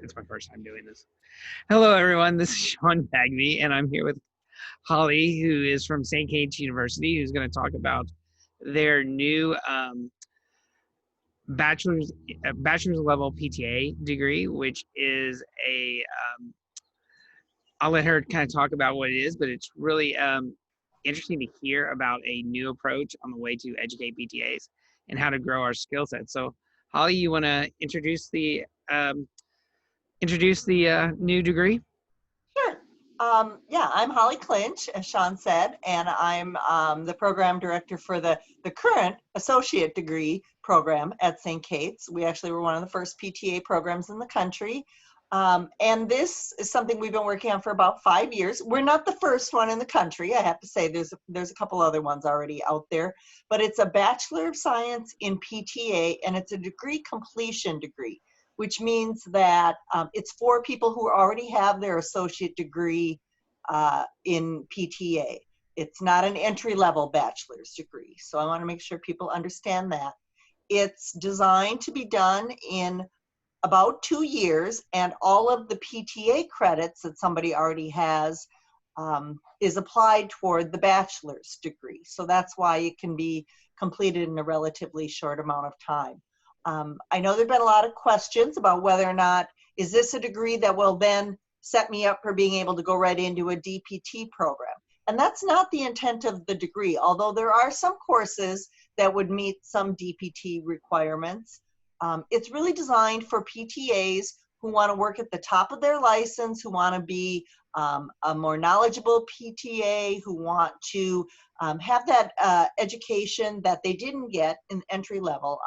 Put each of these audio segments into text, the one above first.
It's my first time doing this. Hello, everyone. This is Sean Bagbey, and I'm here with Holly, who is from St. Kate's University, who's going to talk about their new bachelor's level PTA degree, which is a. I'll let her kind of talk about what it is, but it's really interesting to hear about a new approach on the way to educate PTAs and how to grow our skill set. So, Holly, you want to introduce the new degree? Sure. Yeah, I'm Holly Clynch, as Sean said, and I'm the program director for the current associate degree program at St. Kate's. We actually were one of the first PTA programs in the country. And this is something we've been working on for about 5 years. We're not the first one in the country. I have to say there's a couple other ones already out there, but it's a Bachelor of Science in PTA, and it's a degree completion degree, which means that it's for people who already have their associate degree in PTA. It's not an entry-level bachelor's degree. So I want to make sure people understand that. It's designed to be done in about 2 years, and all of the PTA credits that somebody already has is applied toward the bachelor's degree. So that's why it can be completed in a relatively short amount of time. I know there've been a lot of questions about whether or not, is this a degree that will then set me up for being able to go right into a DPT program? And that's not the intent of the degree, although there are some courses that would meet some DPT requirements. It's really designed for PTAs who want to work at the top of their license, who want to be a more knowledgeable PTA, who want to have that education that they didn't get in entry level.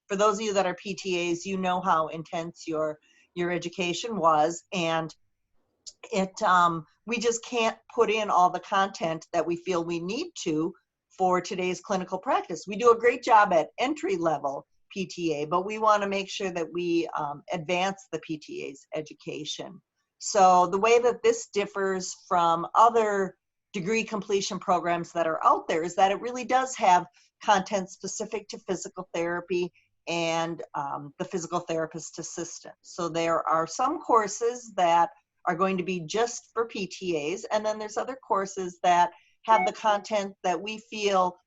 For those of you that are PTAs, you know how intense your education was, and we just can't put in all the content that we feel we need to for today's clinical practice. We do a great job at entry level PTA, but we want to make sure that we advance the PTA's education. So the way that this differs from other degree completion programs that are out there is that it really does have content specific to physical therapy and the physical therapist assistant. So there are some courses that are going to be just for PTAs, and then there's other courses that have the content that we feel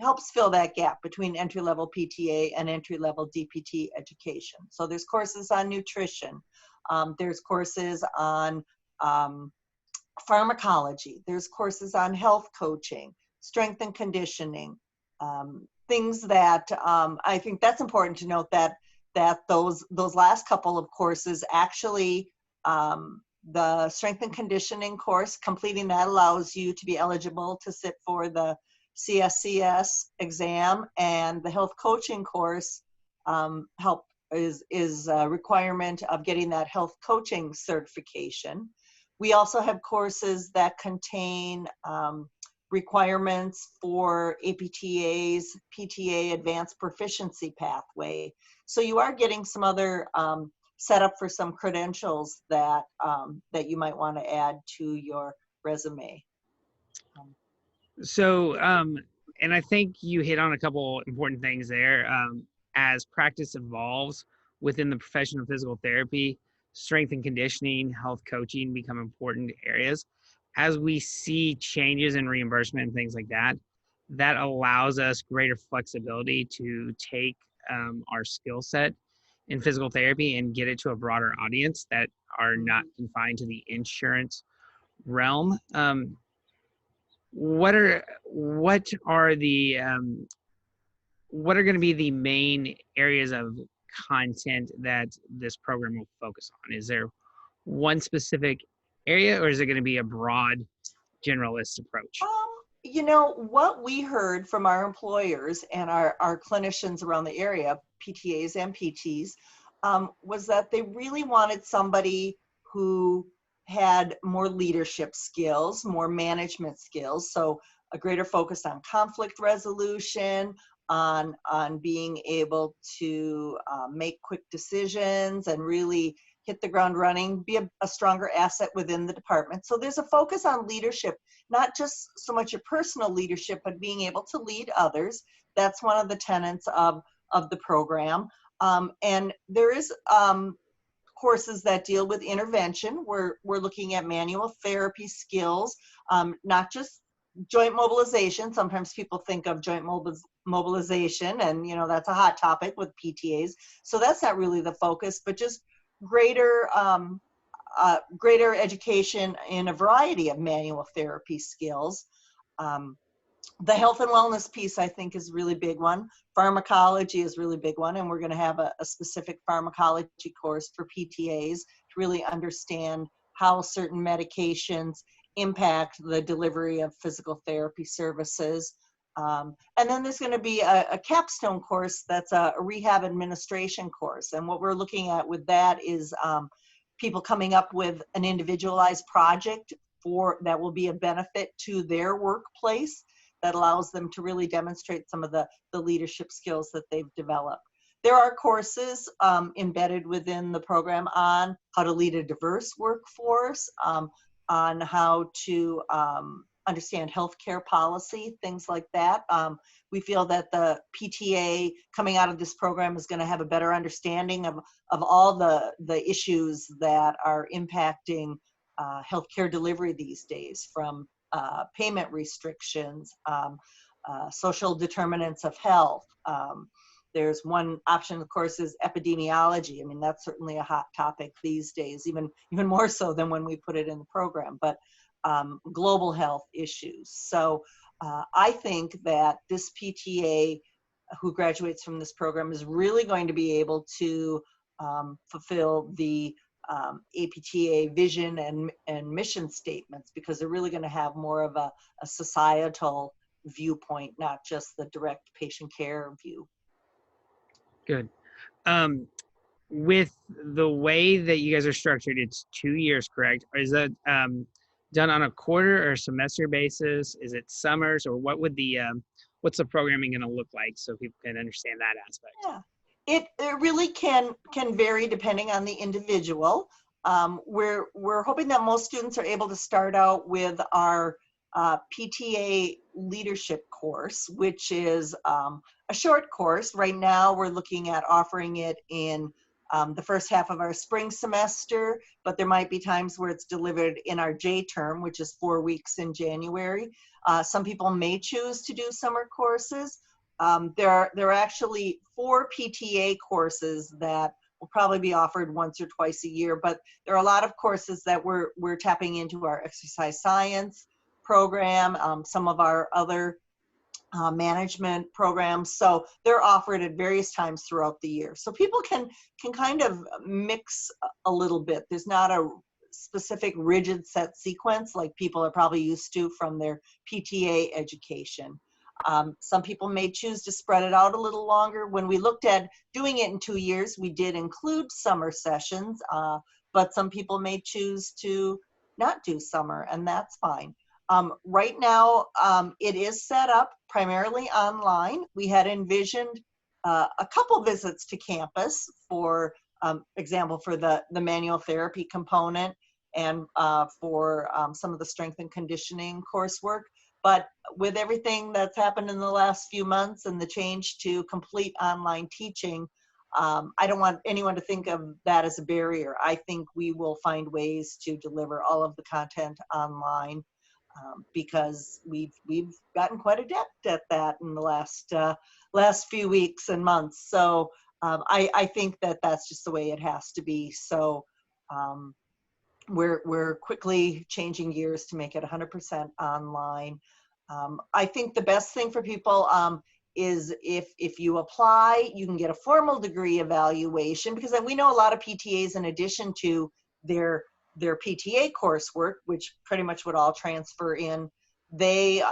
helps fill that gap between entry-level PTA and entry-level DPT education. So there's courses on nutrition, there's courses on pharmacology, there's courses on health coaching, strength and conditioning, things that I think that's important to note that those last couple of courses actually, the strength and conditioning course, completing that allows you to be eligible to sit for the CSCS exam, and the health coaching course is a requirement of getting that health coaching certification. We also have courses that contain requirements for APTA's PTA Advanced Proficiency Pathway. So you are getting some other set up for some credentials that that you might want to add to your resume. So, and I think you hit on a couple important things there. As practice evolves within the profession of physical therapy, strength and conditioning, health coaching become important areas. As we see changes in reimbursement and things like that, that allows us greater flexibility to take our skill set in physical therapy and get it to a broader audience that are not confined to the insurance realm. What are going to be the main areas of content that this program will focus on? Is there one specific area, or is it going to be a broad generalist approach? You know, what we heard from our employers and our clinicians around the area, PTAs and PTs, was that they really wanted somebody who had more leadership skills, more management skills, so a greater focus on conflict resolution, on being able to make quick decisions and really hit the ground running, be a stronger asset within the department. So there's a focus on leadership, not just so much your personal leadership, but being able to lead others. That's one of the tenets of the program. And there is courses that deal with intervention. We're looking at manual therapy skills, not just joint mobilization. Sometimes people think of joint mobilization, and you know that's a hot topic with PTAs. So that's not really the focus, but just greater greater education in a variety of manual therapy skills. The health and wellness piece, I think, is a really big one. Pharmacology is a really big one, and we're going to have a specific pharmacology course for PTAs to really understand how certain medications impact the delivery of physical therapy services. And then there's going to be a capstone course that's a rehab administration course. And what we're looking at with that is people coming up with an individualized project that will be a benefit to their workplace, that allows them to really demonstrate some of the leadership skills that they've developed. There are courses embedded within the program on how to lead a diverse workforce, on how to understand healthcare policy, things like that. We feel that the PTA coming out of this program is going to have a better understanding of all the issues that are impacting healthcare delivery these days, from payment restrictions, social determinants of health. There's one option, of course, is epidemiology. I mean, that's certainly a hot topic these days, even more so than when we put it in the program, but global health issues. So I think that this PTA who graduates from this program is really going to be able to fulfill the APTA vision and mission statements, because they're really going to have more of a societal viewpoint, not just the direct patient care view. Good. With the way that you guys are structured, it's 2 years, correct? Or is that done on a quarter or semester basis? Is it summers, or what would the what's the programming going to look like, so people can understand that aspect? Yeah. It really can vary depending on the individual. We're hoping that most students are able to start out with our PTA leadership course, which is a short course. Right now, we're looking at offering it in the first half of our spring semester, but there might be times where it's delivered in our J term, which is 4 weeks in January. Some people may choose to do summer courses. There are actually 4 PTA courses that will probably be offered once or twice a year, but there are a lot of courses that we're tapping into our exercise science program, some of our other management programs. So they're offered at various times throughout the year. So people can kind of mix a little bit. There's not a specific rigid set sequence like people are probably used to from their PTA education. Some people may choose to spread it out a little longer. When we looked at doing it in 2 years, we did include summer sessions, but some people may choose to not do summer, and that's fine. Right now, it is set up primarily online. We had envisioned a couple visits to campus, for example, for the manual therapy component, and for some of the strength and conditioning coursework. But with everything that's happened in the last few months and the change to complete online teaching, I don't want anyone to think of that as a barrier. I think we will find ways to deliver all of the content online, because we've gotten quite adept at that in the last few weeks and months. So I think that that's just the way it has to be. So we're quickly changing gears to make it 100% online. I think the best thing for people is if you apply, you can get a formal degree evaluation, because we know a lot of PTAs, in addition to their PTA coursework, which pretty much would all transfer in, they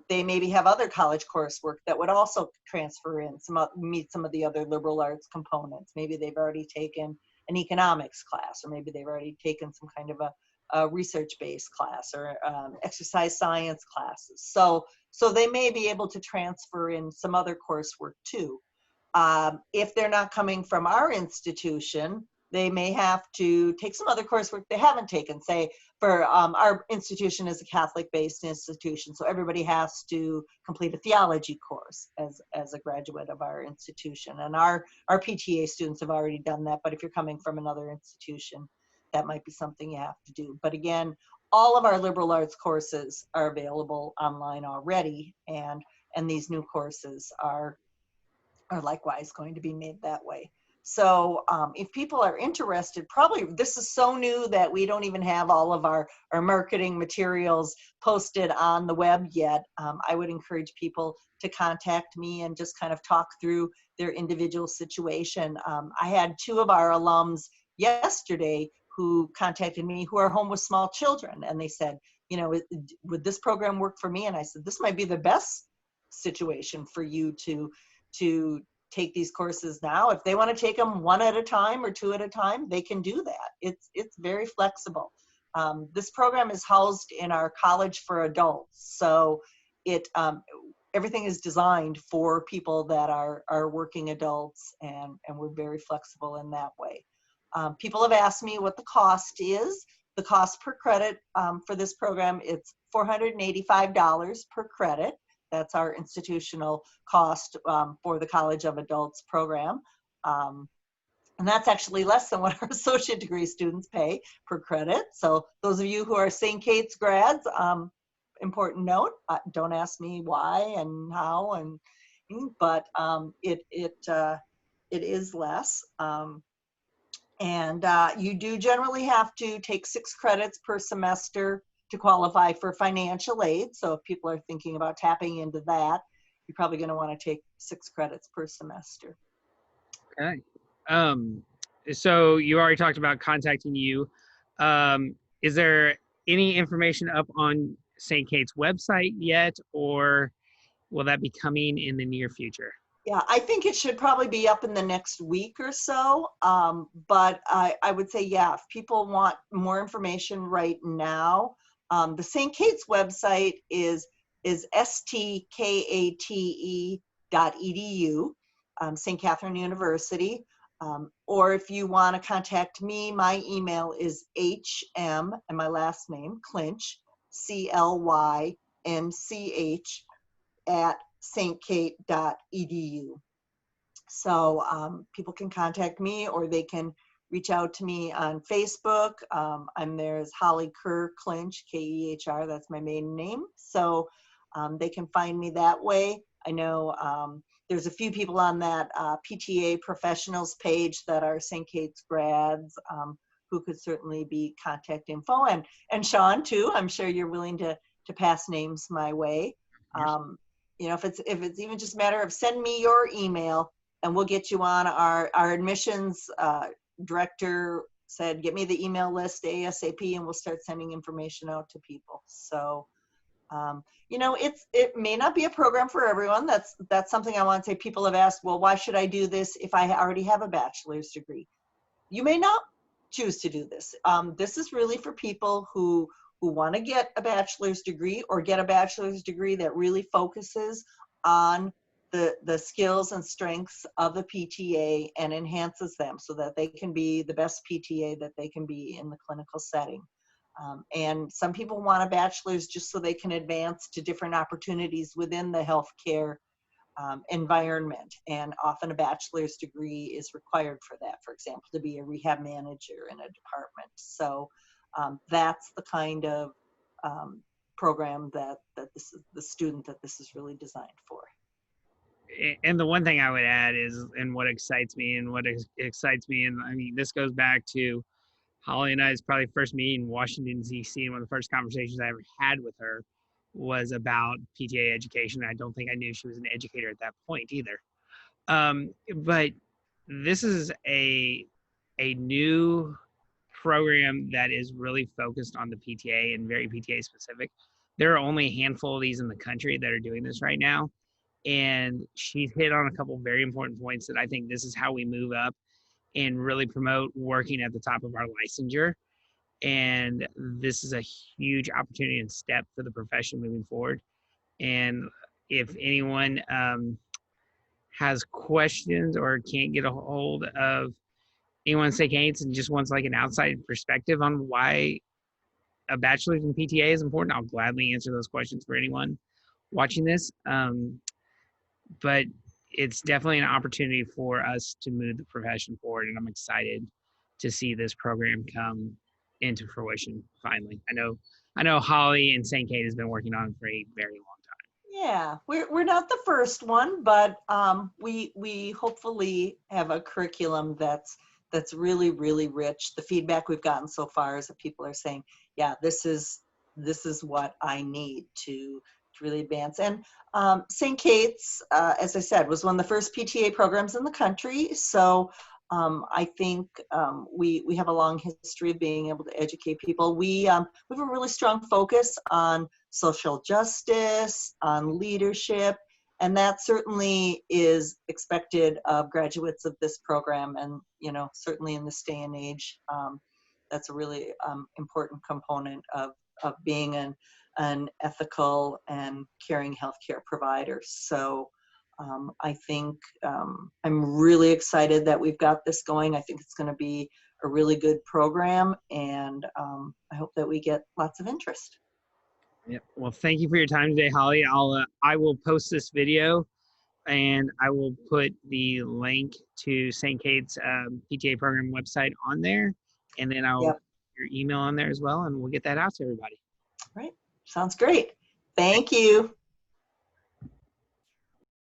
maybe have other college coursework that would also transfer in, meet some of the other liberal arts components. Maybe they've already taken an economics class, or maybe they've already taken some kind of a research-based class, or exercise science classes. So they may be able to transfer in some other coursework too. If they're not coming from our institution, they may have to take some other coursework they haven't taken. Say, for our institution is a Catholic-based institution, so everybody has to complete a theology course as a graduate of our institution. And our PTA students have already done that, but if you're coming from another institution, that might be something you have to do. But again, all of our liberal arts courses are available online already, and these new courses are likewise going to be made that way. So if people are interested, probably this is so new that we don't even have all of our marketing materials posted on the web yet. I would encourage people to contact me and just kind of talk through their individual situation. I had 2 of our alums yesterday who contacted me who are home with small children, and they said, you know, would this program work for me? And I said, this might be the best situation for you to take these courses now. If they want to take them 1 at a time or 2 at a time, they can do that. It's very flexible. This program is housed in our College for Adults, so it everything is designed for people that are working adults, and we're very flexible in that way. People have asked me what the cost is. The cost per credit for this program, it's $485 per credit. That's our institutional cost for the College of Adults program. And that's actually less than what our associate degree students pay per credit. So those of you who are St. Kate's grads, important note, don't ask me why and how, but it is less. And you do generally have to take 6 credits per semester to qualify for financial aid. So if people are thinking about tapping into that, you're probably going to want to take 6 credits per semester. Okay. So you already talked about contacting you. Is there any information up on St. Kate's website yet, or will that be coming in the near future? Yeah, I think it should probably be up in the next week or so. But I would say, yeah, if people want more information right now, the St. Kate's website is stkate.edu, St. Catherine University. Or if you want to contact me, my email is hm, and my last name, Clynch, CLYNCH, at stkate.edu. So people can contact me, or they can reach out to me on Facebook. I'm there as Holly Kerr Clynch, Kehr, that's my maiden name. So they can find me that way. I know there's a few people on that PTA professionals page that are St. Kate's grads who could certainly be contact info. And Sean too, I'm sure you're willing to pass names my way. You know, if it's even just a matter of send me your email and we'll get you on. Our admissions director said, get me the email list ASAP and we'll start sending information out to people. So, you know, it may not be a program for everyone. That's something I want to say. People have asked, well, why should I do this if I already have a bachelor's degree? You may not choose to do this. This is really for people who want to get a bachelor's degree, or get a bachelor's degree that really focuses on the skills and strengths of the PTA and enhances them so that they can be the best PTA that they can be in the clinical setting. And some people want a bachelor's just so they can advance to different opportunities within the healthcare environment. And often a bachelor's degree is required for that, for example, to be a rehab manager in a department. So that's the kind of program that this is the student that this is really designed for. And the one thing I would add is, and what excites me, and I mean, this goes back to Holly and I's probably first meeting in Washington, D.C., and one of the first conversations I ever had with her was about PTA education. I don't think I knew she was an educator at that point either. But this is a new program that is really focused on the PTA and very PTA specific. There are only a handful of these in the country that are doing this right now. And she's hit on a couple very important points that I think this is how we move up and really promote working at the top of our licensure. And this is a huge opportunity and step for the profession moving forward. And if anyone has questions or can't get a hold of anyone say Gates and just wants like an outside perspective on why a bachelor's in PTA is important, I'll gladly answer those questions for anyone watching this. But it's definitely an opportunity for us to move the profession forward, and I'm excited to see this program come into fruition finally. I know Holly and St. Kate has been working on it for a very long time. Yeah, we're not the first one, but we hopefully have a curriculum that's really really rich. The feedback we've gotten so far is that people are saying, yeah, this is what I need to really advance. And St. Kate's, as I said, was one of the first PTA programs in the country. So I think we have a long history of being able to educate people. We have a really strong focus on social justice, on leadership, and that certainly is expected of graduates of this program. And certainly in this day and age, that's a really important component of being an ethical and caring healthcare provider. So I think I'm really excited that we've got this going. I think it's going to be a really good program, and I hope that we get lots of interest. Yeah. Well, thank you for your time today, Holly. I will post this video, and I will put the link to St. Kate's PTA program website on there, and then I'll Yep. put your email on there as well, and we'll get that out to everybody. Right. Sounds great. Thank you.